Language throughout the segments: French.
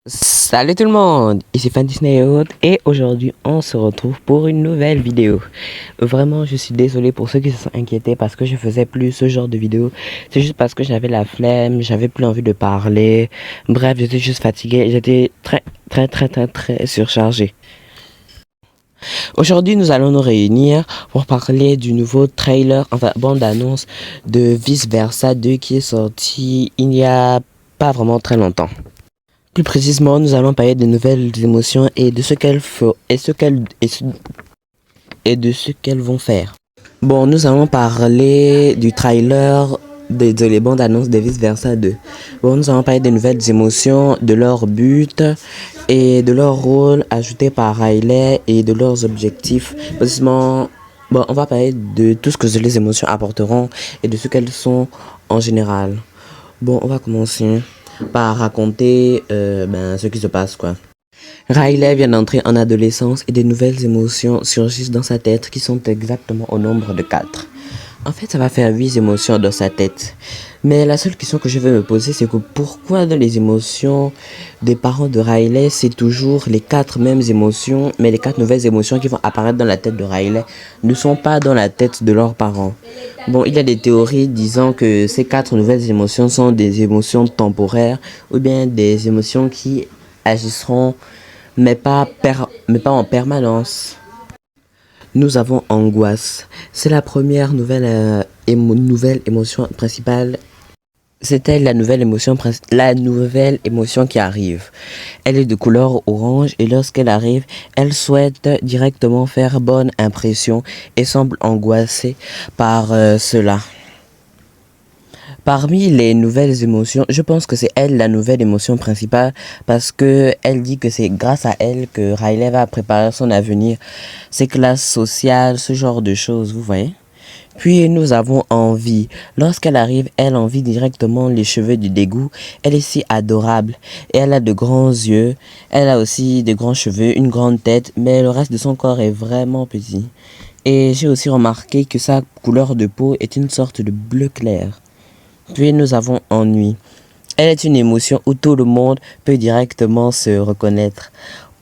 Salut tout le monde, ici Fan Disney et aujourd'hui on se retrouve pour une nouvelle vidéo. Vraiment je suis désolé pour ceux qui se sont inquiétés parce que je faisais plus ce genre de vidéo. C'est juste parce que j'avais la flemme, j'avais plus envie de parler. Bref, j'étais juste fatigué, j'étais très surchargé. Aujourd'hui nous allons nous réunir pour parler du nouveau trailer, enfin bande-annonce de Vice Versa 2 qui est sorti il n'y a pas vraiment très longtemps. Plus précisément, nous allons parler des nouvelles émotions et de ce qu'elles font et de ce qu'elles vont faire. Bon, nous allons parler du trailer de les bandes annonces de Vice Versa 2. Bon, nous allons parler des nouvelles émotions, de leur but et de leur rôle ajouté par Riley et de leurs objectifs. Précisément, bon, on va parler de tout ce que les émotions apporteront et de ce qu'elles sont en général. Bon, on va commencer par raconter ce qui se passe quoi. Riley vient d'entrer en adolescence et des nouvelles émotions surgissent dans sa tête qui sont exactement au nombre de 4. En fait, ça va faire 8 émotions dans sa tête. Mais la seule question que je vais me poser, c'est que pourquoi dans les émotions des parents de Riley, c'est toujours les 4 mêmes émotions, mais les 4 nouvelles émotions qui vont apparaître dans la tête de Riley ne sont pas dans la tête de leurs parents. Bon, il y a des théories disant que ces 4 nouvelles émotions sont des émotions temporaires ou bien des émotions qui agisseront, mais pas en permanence. Nous avons angoisse. C'est la première nouvelle émotion principale. C'était la nouvelle émotion qui arrive. Elle est de couleur orange et lorsqu'elle arrive, elle souhaite directement faire bonne impression et semble angoissée par cela. Parmi les nouvelles émotions, je pense que c'est elle la nouvelle émotion principale parce que elle dit que c'est grâce à elle que Riley va préparer son avenir, ses classes sociales, ce genre de choses, vous voyez. Puis nous avons envie. Lorsqu'elle arrive, elle envie directement les cheveux du dégoût. Elle est si adorable et elle a de grands yeux. Elle a aussi de grands cheveux, une grande tête, mais le reste de son corps est vraiment petit. Et j'ai aussi remarqué que sa couleur de peau est une sorte de bleu clair. Puis nous avons ennui. Elle est une émotion où tout le monde peut directement se reconnaître.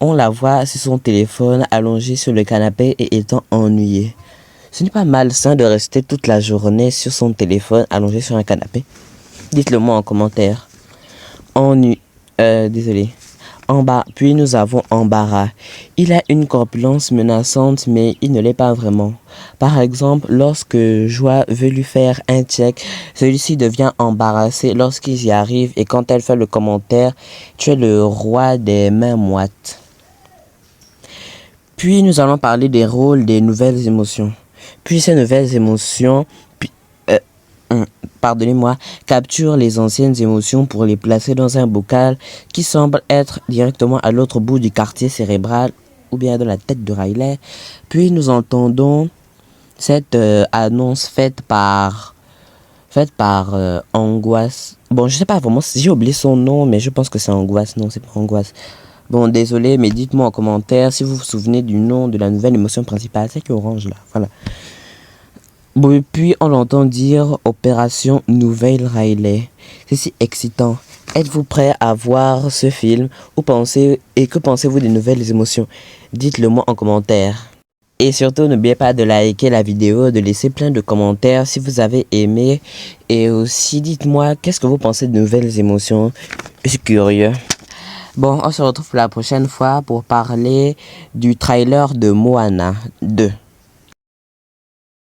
On la voit sur son téléphone allongée sur le canapé et étant ennuyée. Ce n'est pas malsain de rester toute la journée sur son téléphone allongé sur un canapé. Dites-le moi en commentaire. Désolé. Puis nous avons embarras. Il a une corpulence menaçante, mais il ne l'est pas vraiment. Par exemple, lorsque Joie veut lui faire un check, celui-ci devient embarrassé lorsqu'il y arrive et quand elle fait le commentaire, tu es le roi des mains moites. Puis nous allons parler des rôles des nouvelles émotions. Puis ces nouvelles émotions, capturent les anciennes émotions pour les placer dans un bocal qui semble être directement à l'autre bout du quartier cérébral ou bien de la tête de Riley. Puis nous entendons cette annonce faite par Angoisse. Bon, je sais pas vraiment, j'ai oublié son nom, mais je pense que c'est Angoisse. Non, c'est pas Angoisse. Bon, désolé, mais dites-moi en commentaire si vous vous souvenez du nom de la nouvelle émotion principale. C'est orange là, voilà. Bon, et puis on l'entend dire Opération Nouvelle Riley. C'est si excitant. Êtes-vous prêt à voir ce film que pensez-vous des nouvelles émotions? Dites-le moi en commentaire. Et surtout, n'oubliez pas de liker la vidéo, de laisser plein de commentaires si vous avez aimé. Et aussi, dites-moi, qu'est-ce que vous pensez de nouvelles émotions? Je suis curieux. Bon, on se retrouve la prochaine fois pour parler du trailer de Moana 2.